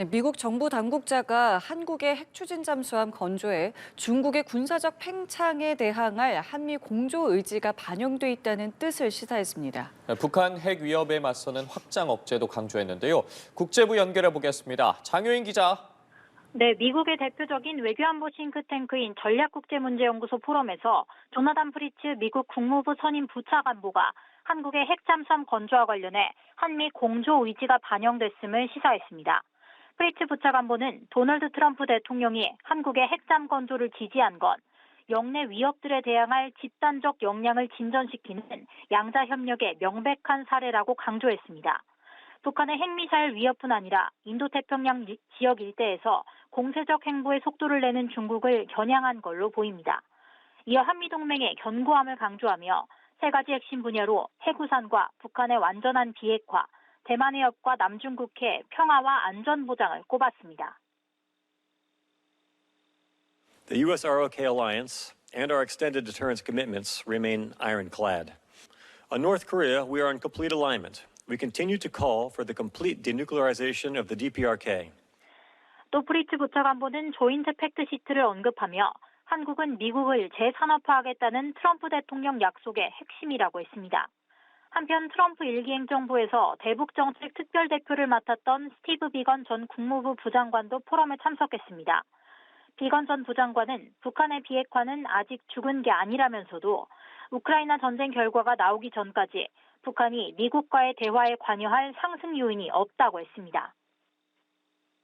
네, 미국 정부 당국자가 한국의 핵 추진 잠수함 건조에 중국의 군사적 팽창에 대항할 한미 공조 의지가 반영돼 있다는 뜻을 시사했습니다. 북한 핵 위협에 맞서는 확장 억제도 강조했는데요. 국제부 연결해 보겠습니다. 장효인 기자. 네, 미국의 대표적인 외교안보 싱크탱크인 전략국제문제연구소 포럼에서 조나단 프리츠 미국 국무부 선임 부차관보가 한국의 핵 잠수함 건조와 관련해 한미 공조 의지가 반영됐음을 시사했습니다. 프리츠 부차관보는 도널드 트럼프 대통령이 한국의 핵잠 건조를 지지한 건 영내 위협들에 대항할 집단적 역량을 진전시키는 양자 협력의 명백한 사례라고 강조했습니다. 북한의 핵미사일 위협뿐 아니라 인도태평양 지역 일대에서 공세적 행보에 속도를 내는 중국을 겨냥한 걸로 보입니다. 이어 한미동맹의 견고함을 강조하며 세 가지 핵심 분야로 해구산과 북한의 완전한 비핵화, 대만 해협과 남중국해 평화와 안전 보장을 꼽았습니다. The U.S.-ROK alliance and our extended deterrence commitments remain ironclad. On North Korea, we are in complete alignment. We continue to call for the complete denuclearization of the DPRK. 또 프리츠 부차관보는 조인트 팩트시트를 언급하며 한국은 미국을 재산업화하겠다는 트럼프 대통령 약속의 핵심이라고 했습니다. 한편 트럼프 일기 행정부에서 대북정책 특별대표를 맡았던 스티브 비건 전 국무부 부장관도 포럼에 참석했습니다. 비건 전 부장관은 북한의 비핵화는 아직 죽은 게 아니라면서도 우크라이나 전쟁 결과가 나오기 전까지 북한이 미국과의 대화에 관여할 상승 요인이 없다고 했습니다.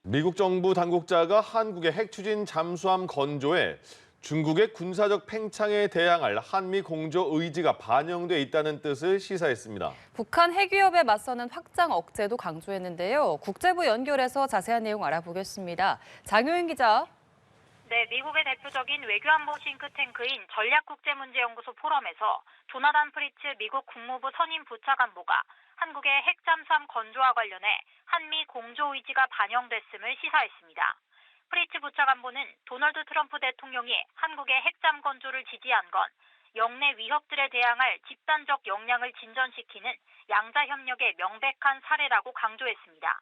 미국 정부 당국자가 한국의 핵 추진 잠수함 건조에 중국의 군사적 팽창에 대항할 한미 공조 의지가 반영돼 있다는 뜻을 시사했습니다. 북한 핵 위협에 맞서는 확장 억제도 강조했는데요. 국제부 연결해서 자세한 내용 알아보겠습니다. 장효인 기자. 네, 미국의 대표적인 외교안보 싱크탱크인 전략국제문제연구소 포럼에서 조나단 프리츠 미국 국무부 선임 부차관보가 한국의 핵 잠수함 건조와 관련해 한미 공조 의지가 반영됐음을 시사했습니다. 프리츠 부차관보는 도널드 트럼프 대통령이 한국의 핵잠 건조를 지지한 건 영내 위협들에 대항할 집단적 역량을 진전시키는 양자 협력의 명백한 사례라고 강조했습니다.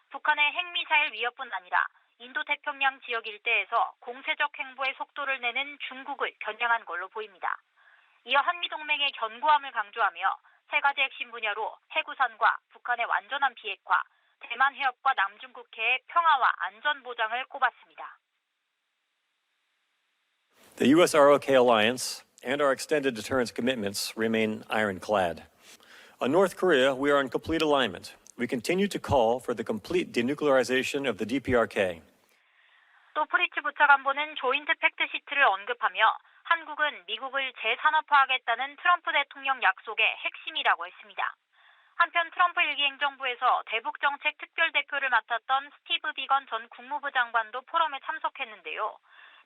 북한의 핵미사일 위협뿐 아니라 인도태평양 지역 일대에서 공세적 행보에 속도를 내는 중국을 겨냥한 걸로 보입니다. 이어 한미동맹의 견고함을 강조하며 세 가지 핵심 분야로 해구산과 북한의 완전한 비핵화, 대만 해협과 남중국해의 평화와 안전 보장을 꼽았습니다. The U.S.-ROK alliance and our extended deterrence commitments remain ironclad. On North Korea, we are in complete alignment. We continue to call for the complete denuclearization of the DPRK. 또 프리츠 부차관보는 조인트 팩트시트를 언급하며 한국은 미국을 재산업화하겠다는 트럼프 대통령 약속의 핵심이라고 했습니다. 한편 트럼프 일기 행정부에서 대북정책 특별대표를 맡았던 스티브 비건 전 국무부 장관도 포럼에 참석했는데요.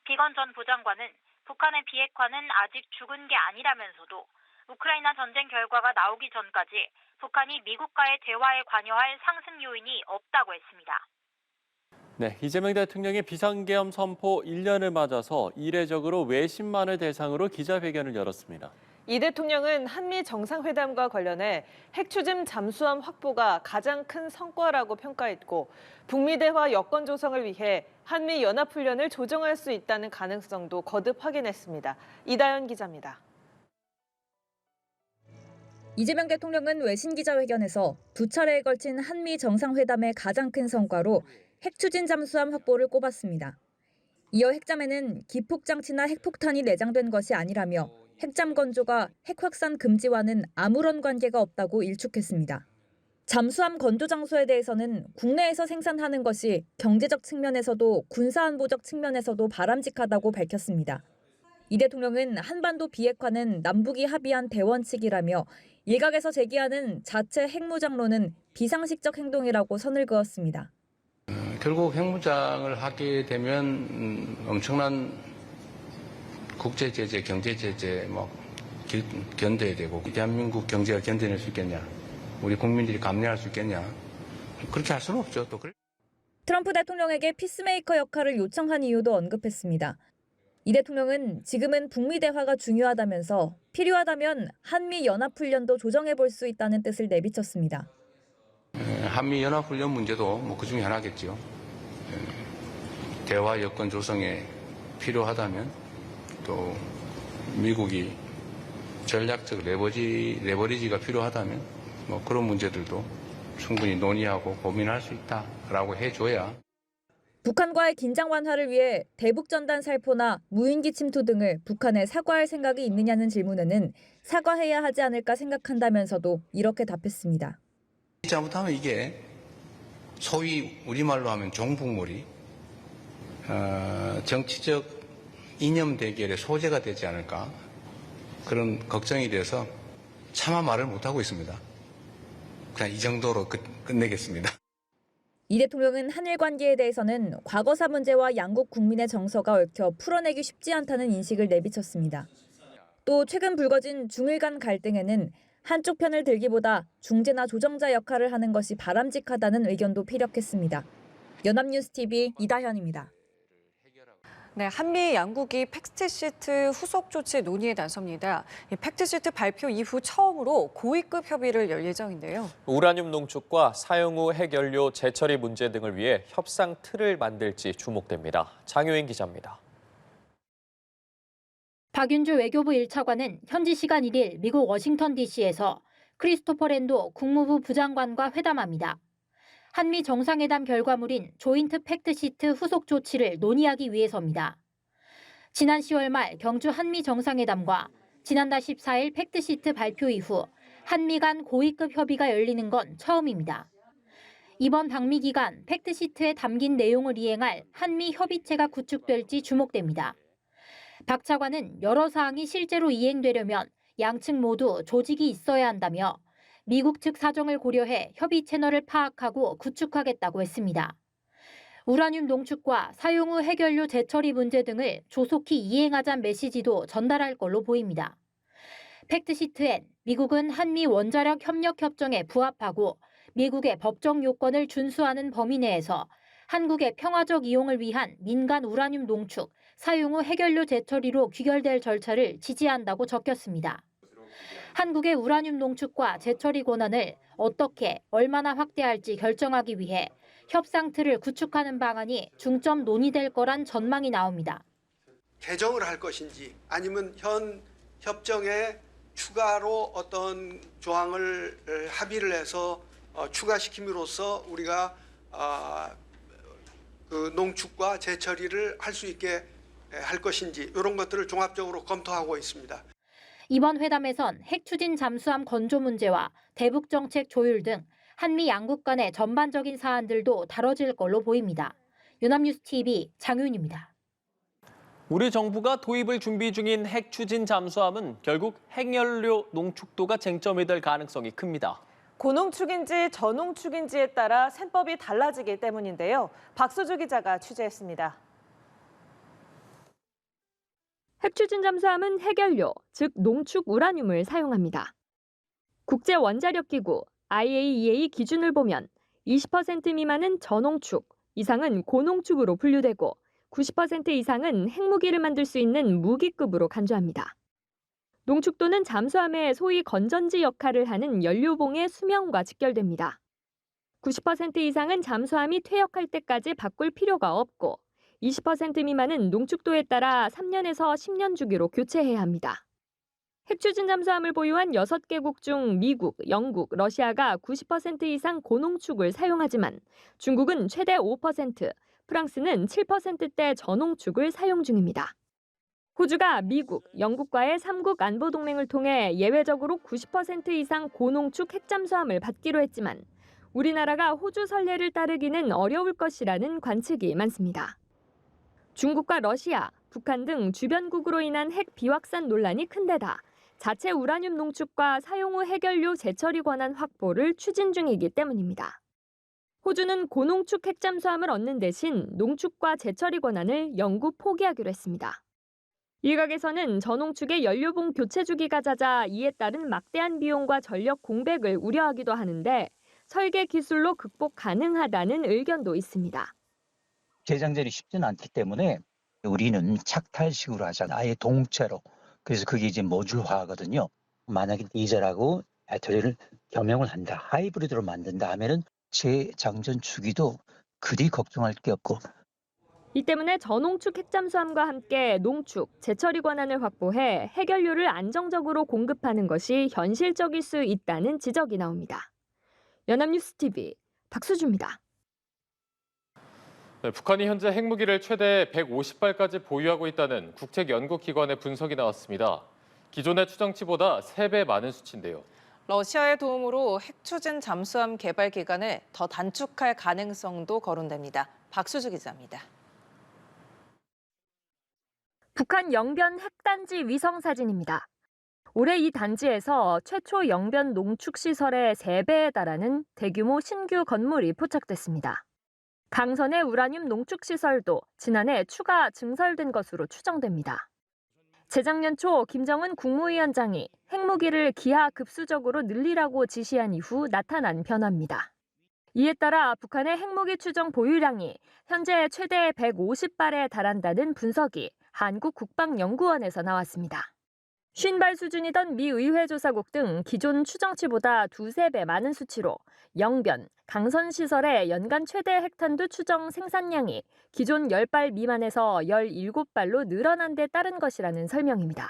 비건 전 부장관은 북한의 비핵화는 아직 죽은 게 아니라면서도 우크라이나 전쟁 결과가 나오기 전까지 북한이 미국과의 대화에 관여할 상승 요인이 없다고 했습니다. 네, 이재명 대통령의 비상계엄 선포 1년을 맞아서 이례적으로 외신만을 대상으로 기자회견을 열었습니다. 이 대통령은 한미 정상회담과 관련해 핵 추진 잠수함 확보가 가장 큰 성과라고 평가했고 북미 대화 여건 조성을 위해 한미 연합훈련을 조정할 수 있다는 가능성도 거듭 확인했습니다. 이다연 기자입니다. 이재명 대통령은 외신 기자회견에서 두 차례에 걸친 한미 정상회담의 가장 큰 성과로 핵 추진 잠수함 확보를 꼽았습니다. 이어 핵잠에는 기폭장치나 핵폭탄이 내장된 것이 아니라며 핵잠 건조가 핵 확산 금지와는 아무런 관계가 없다고 일축했습니다. 잠수함 건조 장소에 대해서는 국내에서 생산하는 것이 경제적 측면에서도 군사안보적 측면에서도 바람직하다고 밝혔습니다. 이 대통령은 한반도 비핵화는 남북이 합의한 대원칙이라며 일각에서 제기하는 자체 핵무장론은 비상식적 행동이라고 선을 그었습니다. 결국 핵무장을 하게 되면 엄청난 국제 제재, 경제 제재 견뎌야 되고 대한민국 경제가 견뎌낼 수 있겠냐? 우리 국민들이 감내할 수 있겠냐? 그렇게 할 수는 없죠. 또 트럼프 대통령에게 피스메이커 역할을 요청한 이유도 언급했습니다. 이 대통령은 지금은 북미 대화가 중요하다면서 필요하다면 한미 연합훈련도 조정해 볼 수 있다는 뜻을 내비쳤습니다. 한미 연합훈련 문제도 그중에 하나겠죠. 대화 여건 조성에 필요하다면 또 미국이 전략적 레버리지가 필요하다면 뭐 그런 문제들도 충분히 논의하고 고민할 수 있다라고 해줘야 북한과의 긴장 완화를 위해 대북전단 살포나 무인기 침투 등을 북한에 사과할 생각이 있느냐는 질문에는 사과해야 하지 않을까 생각한다면서도 이렇게 답했습니다. 잘못하면 이게 소위 우리말로 하면 종북몰이 정치적 이념 대결의 소재가 되지 않을까 그런 걱정이 돼서 차마 말을 못하고 있습니다. 그냥 이 정도로 끝내겠습니다. 이 대통령은 한일 관계에 대해서는 과거사 문제와 양국 국민의 정서가 얽혀 풀어내기 쉽지 않다는 인식을 내비쳤습니다. 또 최근 불거진 중일 간 갈등에는 한쪽 편을 들기보다 중재나 조정자 역할을 하는 것이 바람직하다는 의견도 피력했습니다. 연합뉴스TV 이다현입니다. 네, 한미 양국이 팩트시트 후속 조치 논의에 나섭니다. 이 팩트시트 발표 이후 처음으로 고위급 협의를 열 예정인데요. 우라늄 농축과 사용 후 핵연료 재처리 문제 등을 위해 협상 틀을 만들지 주목됩니다. 장효인 기자입니다. 박윤주 외교부 1차관은 현지 시간 1일 미국 워싱턴 DC에서 크리스토퍼 랜도 국무부 부장관과 회담합니다. 한미 정상회담 결과물인 조인트 팩트시트 후속 조치를 논의하기 위해서입니다. 지난 10월 말 경주 한미 정상회담과 지난달 14일 팩트시트 발표 이후 한미 간 고위급 협의가 열리는 건 처음입니다. 이번 방미 기간 팩트시트에 담긴 내용을 이행할 한미 협의체가 구축될지 주목됩니다. 박 차관은 여러 사항이 실제로 이행되려면 양측 모두 조직이 있어야 한다며 미국 측 사정을 고려해 협의 채널을 파악하고 구축하겠다고 했습니다. 우라늄 농축과 사용 후 핵연료 재처리 문제 등을 조속히 이행하자는 메시지도 전달할 걸로 보입니다. 팩트시트엔 미국은 한미 원자력 협력 협정에 부합하고 미국의 법정 요건을 준수하는 범위 내에서 한국의 평화적 이용을 위한 민간 우라늄 농축, 사용 후 핵연료 재처리로 귀결될 절차를 지지한다고 적혔습니다. 한국의 우라늄 농축과 재처리 권한을 어떻게, 얼마나 확대할지 결정하기 위해 협상 틀을 구축하는 방안이 중점 논의될 거란 전망이 나옵니다. 개정을 할 것인지 아니면 현 협정에 추가로 어떤 조항을 합의를 해서 추가시킴으로써 우리가 그 농축과 재처리를 할 수 있게 할 것인지 이런 것들을 종합적으로 검토하고 있습니다. 이번 회담에선 핵 추진 잠수함 건조 문제와 대북 정책 조율 등 한미 양국 간의 전반적인 사안들도 다뤄질 걸로 보입니다. 연합뉴스TV 장윤입니다. 우리 정부가 도입을 준비 중인 핵 추진 잠수함은 결국 핵연료 농축도가 쟁점이 될 가능성이 큽니다. 고농축인지 저농축인지에 따라 셈법이 달라지기 때문인데요. 박소주 기자가 취재했습니다. 핵추진 잠수함은 핵연료, 즉 농축 우라늄을 사용합니다. 국제원자력기구 IAEA 기준을 보면 20% 미만은 저농축, 이상은 고농축으로 분류되고 90% 이상은 핵무기를 만들 수 있는 무기급으로 간주합니다. 농축도는 잠수함의 소위 건전지 역할을 하는 연료봉의 수명과 직결됩니다. 90% 이상은 잠수함이 퇴역할 때까지 바꿀 필요가 없고 20% 미만은 농축도에 따라 3년에서 10년 주기로 교체해야 합니다. 핵추진 잠수함을 보유한 6개국 중 미국, 영국, 러시아가 90% 이상 고농축을 사용하지만 중국은 최대 5%, 프랑스는 7%대 저농축을 사용 중입니다. 호주가 미국, 영국과의 3국 안보동맹을 통해 예외적으로 90% 이상 고농축 핵잠수함을 받기로 했지만 우리나라가 호주 선례를 따르기는 어려울 것이라는 관측이 많습니다. 중국과 러시아, 북한 등 주변국으로 인한 핵 비확산 논란이 큰 데다 자체 우라늄 농축과 사용 후 핵연료 재처리 권한 확보를 추진 중이기 때문입니다. 호주는 고농축 핵잠수함을 얻는 대신 농축과 재처리 권한을 영구 포기하기로 했습니다. 일각에서는 저농축의 연료봉 교체 주기가 잦아 이에 따른 막대한 비용과 전력 공백을 우려하기도 하는데 설계 기술로 극복 가능하다는 의견도 있습니다. 재장전이 쉽지는 않기 때문에 우리는 착탈식으로 하자. 아예 동체로. 그래서 그게 이제 모듈화거든요. 만약에 디젤하고 배터리를 겸용을 한다. 하이브리드로 만든다 하면은 재장전 주기도 그리 걱정할 게 없고. 이 때문에 저농축 핵잠수함과 함께 농축, 재처리 권한을 확보해 해결료를 안정적으로 공급하는 것이 현실적일 수 있다는 지적이 나옵니다. 연합뉴스 TV 박수주입니다. 네, 북한이 현재 핵무기를 최대 150발까지 보유하고 있다는 국책연구기관의 분석이 나왔습니다. 기존의 추정치보다 3배 많은 수치인데요. 러시아의 도움으로 핵추진 잠수함 개발 기간을 더 단축할 가능성도 거론됩니다. 박수주 기자입니다. 북한 영변 핵단지 위성 사진입니다. 올해 이 단지에서 최초 영변 농축시설의 3배에 달하는 대규모 신규 건물이 포착됐습니다. 강선의 우라늄 농축시설도 지난해 추가 증설된 것으로 추정됩니다. 재작년 초 김정은 국무위원장이 핵무기를 기하급수적으로 늘리라고 지시한 이후 나타난 변화입니다. 이에 따라 북한의 핵무기 추정 보유량이 현재 최대 150발에 달한다는 분석이 한국국방연구원에서 나왔습니다. 50발 수준이던 미 의회 조사국 등 기존 추정치보다 2~3배 많은 수치로 영변, 강선 시설의 연간 최대 핵탄두 추정 생산량이 기존 10발 미만에서 17발로 늘어난 데 따른 것이라는 설명입니다.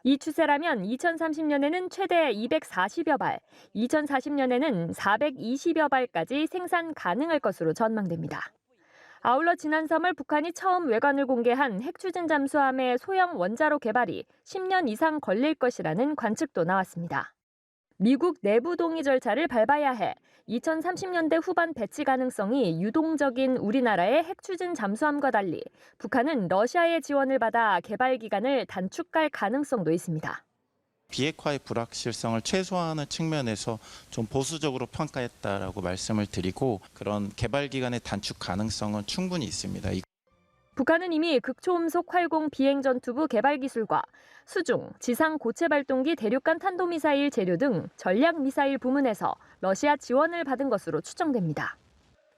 이 추세라면 2030년에는 최대 240여 발, 2040년에는 420여 발까지 생산 가능할 것으로 전망됩니다. 아울러 지난 3월 북한이 처음 외관을 공개한 핵추진 잠수함의 소형 원자로 개발이 10년 이상 걸릴 것이라는 관측도 나왔습니다. 미국 내부 동의 절차를 밟아야 해 2030년대 후반 배치 가능성이 유동적인 우리나라의 핵추진 잠수함과 달리 북한은 러시아의 지원을 받아 개발 기간을 단축할 가능성도 있습니다. 비핵화의 불확실성을 최소화하는 측면에서 좀 보수적으로 평가했다라고 말씀을 드리고 그런 개발 기간의 단축 가능성은 충분히 있습니다. 북한은 이미 극초음속 활공 비행전투부 개발 기술과 수중, 지상 고체 발동기 대륙간 탄도미사일 재료 등 전략미사일 부문에서 러시아 지원을 받은 것으로 추정됩니다.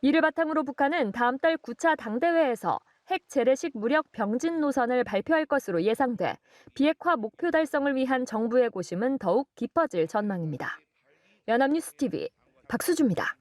이를 바탕으로 북한은 다음 달 9차 당대회에서 핵 재래식 무력 병진 노선을 발표할 것으로 예상돼 비핵화 목표 달성을 위한 정부의 고심은 더욱 깊어질 전망입니다. 연합뉴스 TV 박수주입니다.